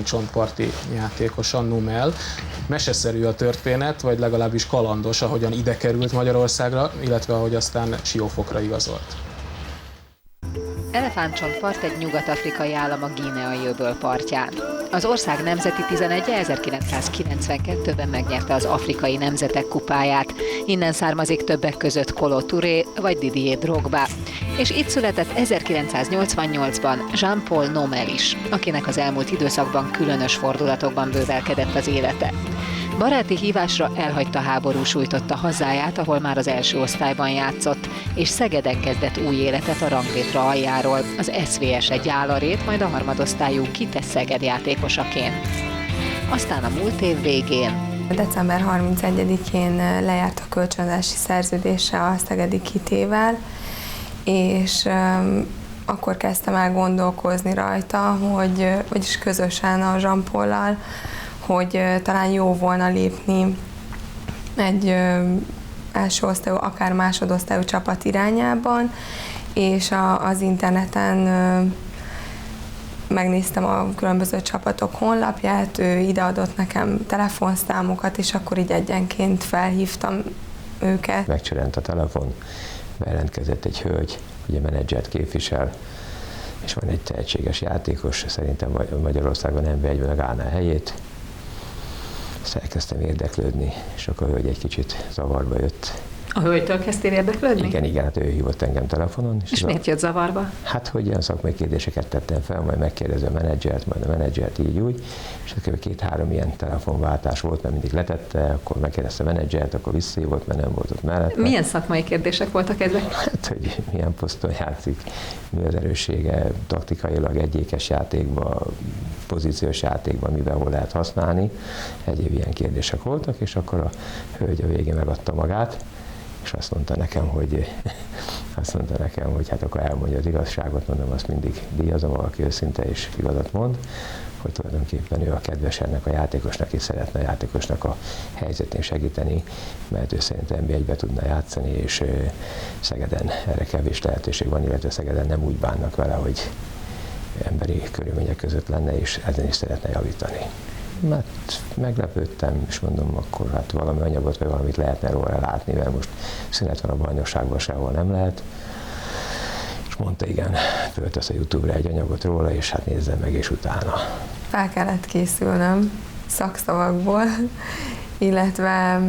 csontparti játékosa, Numel. Meseszerű a történet, vagy legalábbis kalandos, ahogyan ide került Magyarországra, illetve ahogy aztán Siófokra igazolt. Elefántcsontpart egy nyugat-afrikai állam a Guineai öböl partján. Az ország nemzeti 11-e 1992-ben megnyerte az Afrikai Nemzetek Kupáját. Innen származik többek között Kolo Touré vagy Didier Drogba. És itt született 1988-ban Jean-Paul Nomel is, akinek az elmúlt időszakban különös fordulatokban bővelkedett az élete. Baráti hívásra elhagyta háború sújtotta hazáját, ahol már az első osztályban játszott, és Szegeden kezdett új életet a ranglétra aljáról, az SVS Gyálarét, majd a harmadosztályú Kite Szeged játékosaként. Aztán a múlt év végén December 31-én lejárt a kölcsönzési szerződése a szegedi Kitével, és akkor kezdtem el gondolkozni rajta, vagyis közösen a Jean-Paullal, hogy talán jó volna lépni egy első osztályú, akár másodosztályú csapat irányában, és az interneten megnéztem a különböző csapatok honlapját, ő ideadott nekem telefonszámokat, és akkor így egyenként felhívtam őket. Megcserent a telefon, bejelentkezett egy hölgy, ugye menedzsert képvisel, és van egy tehetséges játékos, szerintem Magyarországon NB1-ben megállná a helyét. Ezt elkezdtem érdeklődni, és akkor a hölgy egy kicsit zavarba jött. A hölgytől kezdtél érdeklődni? Igen, hát ő hívott engem telefonon. És miért jött zavarba? Hát, hogy ilyen szakmai kérdéseket tettem fel, majd megkérdező a menedzsert, majd a menedzsert így úgy, és akkor 2-3 ilyen telefonváltás volt, mert mindig letette, akkor megkérdezte a menedzsert, akkor visszahívott, mert nem volt ott mellette. Milyen szakmai kérdések voltak ezek? Hát, hogy milyen poszton játszik, mi az erőssége, taktikailag egyékes játékban, pozíciós játékban, mivel hol lehet használni. Egyéb ilyen kérdések voltak, és akkor a hölgy a végén megadta magát, és azt mondta nekem, hogy hát akkor elmondja az igazságot, mondom, azt mindig díjazom, valaki őszinte és igazat mond, hogy tulajdonképpen ő a kedves ennek a játékosnak, és szeretne a játékosnak a helyzetén segíteni, mert ő szerintem NB1-be tudna játszani, és Szegeden erre kevés lehetőség van, illetve Szegeden nem úgy bánnak vele, hogy emberi körülmények között lenne, és ezen is szeretne javítani. Mert meglepődtem, és mondom, akkor hát valami anyagot, vagy valamit lehetne róla látni, mert most szünet van a bajnokságban, sehol nem lehet. És mondta, igen, föltesz a YouTube-ra egy anyagot róla, és hát nézzem meg, és utána. Fel kellett készülnöm szakszavakból, illetve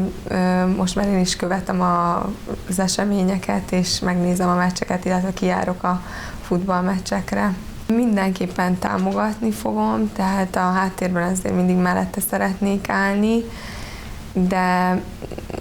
most már én is követem az eseményeket, és megnézem a meccseket, illetve kijárok a futballmeccsekre. Mindenképpen támogatni fogom, tehát a háttérben azért mindig mellette szeretnék állni, de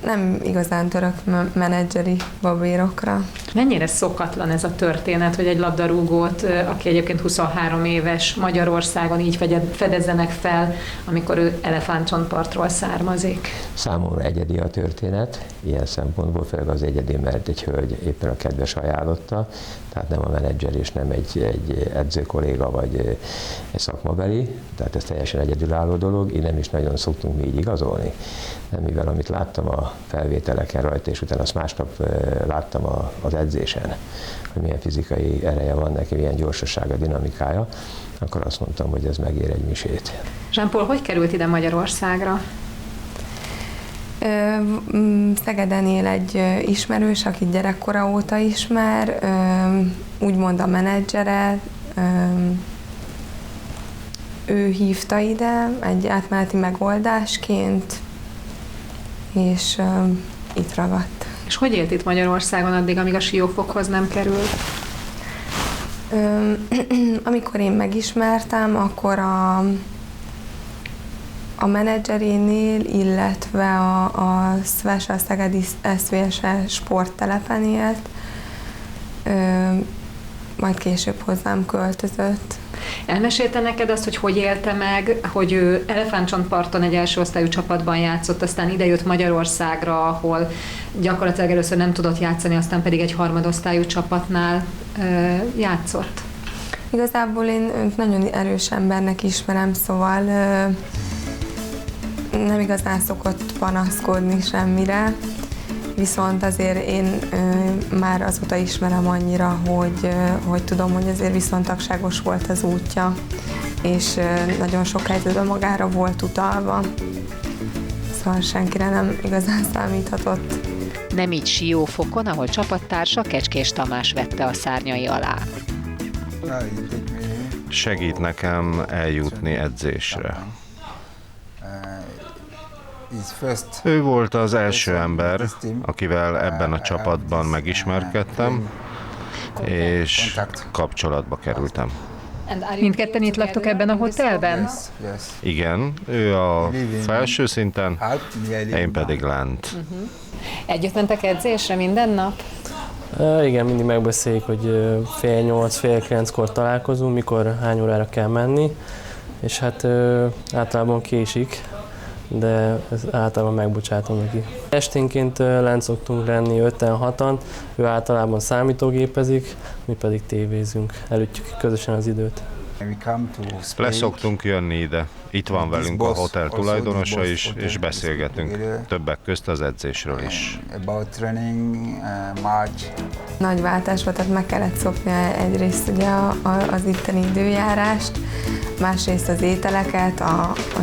nem igazán török menedzseri babérokra. Mennyire szokatlan ez a történet, hogy egy labdarúgót, aki egyébként 23 éves, Magyarországon így fedezzenek fel, amikor ő Elefántcsontpartról származik? Számomra egyedi a történet, ilyen szempontból főleg az egyedi, mert egy hölgy éppen a kedves ajánlotta, tehát nem a menedzser és nem egy edző kolléga vagy egy szakmabeli, tehát ez teljesen egyedülálló dolog, így nem is nagyon szoktunk mi így igazolni. Nem, mivel amit láttam a felvételeken rajta, és utána azt másnap láttam az edzésen, hogy milyen fizikai ereje van neki, milyen gyorsasága, dinamikája, akkor azt mondtam, hogy ez megér egy misét. Jean-Paul, hogy került ide Magyarországra? Szegeden él egy ismerős, akit gyerekkora óta ismer, úgymond a menedzsere, ő hívta ide egy átmeneti megoldásként, és itt ragadt. És hogy élt itt Magyarországon addig, amíg a Siófokhoz nem került? Amikor én megismertem, akkor a menedzserénél, illetve a szegedi SVS sporttelepen élt, majd később hozzám költözött. Elmesélte neked azt, hogy élte meg, hogy ő Elefántcsontparton egy első osztályú csapatban játszott, aztán idejött Magyarországra, ahol gyakorlatilag először nem tudott játszani, aztán pedig egy harmadosztályú csapatnál játszott? Igazából én őt nagyon erős embernek ismerem, szóval nem igazán szokott panaszkodni semmire, viszont azért én már azóta ismerem annyira, hogy tudom, hogy azért viszontagságos volt az útja, és nagyon sok helyzetben magára volt utalva. Szóval senkire nem igazán számíthatott. Nem így Siófokon, ahol csapattársa Kecskés Tamás vette a szárnyai alá. Segít nekem eljutni edzésre. Ő volt az első ember, akivel ebben a csapatban megismerkedtem, és kapcsolatba kerültem. Mindketten itt laktok ebben a hotelben? Igen, ő a felső szinten, én pedig lent. Együtt mentek edzésre minden nap? Igen, mindig megbeszéljük, hogy 7:30, 8:30-kor találkozunk, mikor hány órára kell menni, és hát általában késik, de általában megbocsátom neki. Esténként lent szoktunk lenni 5-6-an, ő általában számítógépezik, mi pedig tévézünk, elütjük közösen az időt. Leszoktunk jönni ide. Itt van velünk a hotel tulajdonosa is, és beszélgetünk. Többek közt az edzésről is. Nagy váltás volt, tehát meg kellett szokni egyrészt ugye az itteni időjárást, másrészt az ételeket,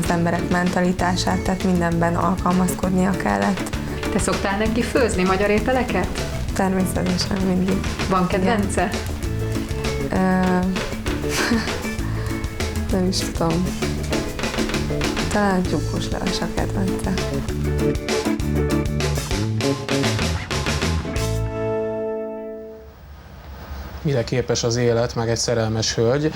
az emberek mentalitását, tehát mindenben alkalmazkodnia kellett. Te szoktál neki főzni magyar ételeket? Természetesen mindig. Van kedvence? Nem is tudom. Talán tyúkos leves a kedvence. Mire képes az élet, meg egy szerelmes hölgy.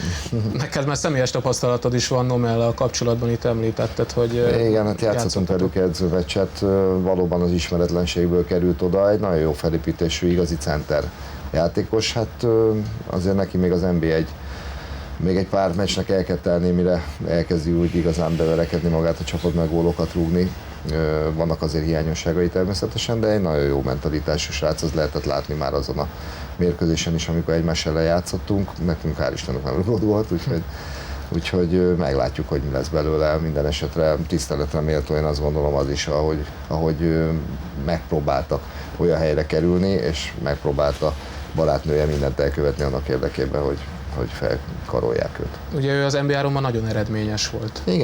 Neked már személyes tapasztalatod is van Nomellal kapcsolatban, itt említetted, hogy... Igen, hát játszottunk velük edzőmeccset, valóban az ismeretlenségből került oda, egy nagyon jó felépítésű, igazi center játékos, hát azért neki még az NB1 még egy pár meccsnek el kell telni, mire elkezdi úgy igazán beverekedni magát a csapat, meg gólokat rúgni. Vannak azért hiányosságai természetesen, de egy nagyon jó mentalitású srác, az lehetett látni már azon a mérkőzésen is, amikor egymás ellen játszottunk. Nekünk hál' Istennek nem rúgott volt, úgyhogy meglátjuk, hogy mi lesz belőle. Minden esetre tiszteletre méltó, én azt gondolom az is, ahogy megpróbáltak olyan helyre kerülni, és megpróbálta barátnője mindent elkövetni annak érdekében, hogy felkarolják őt. Ugye ő az NBA-ron nagyon eredményes volt. Igen.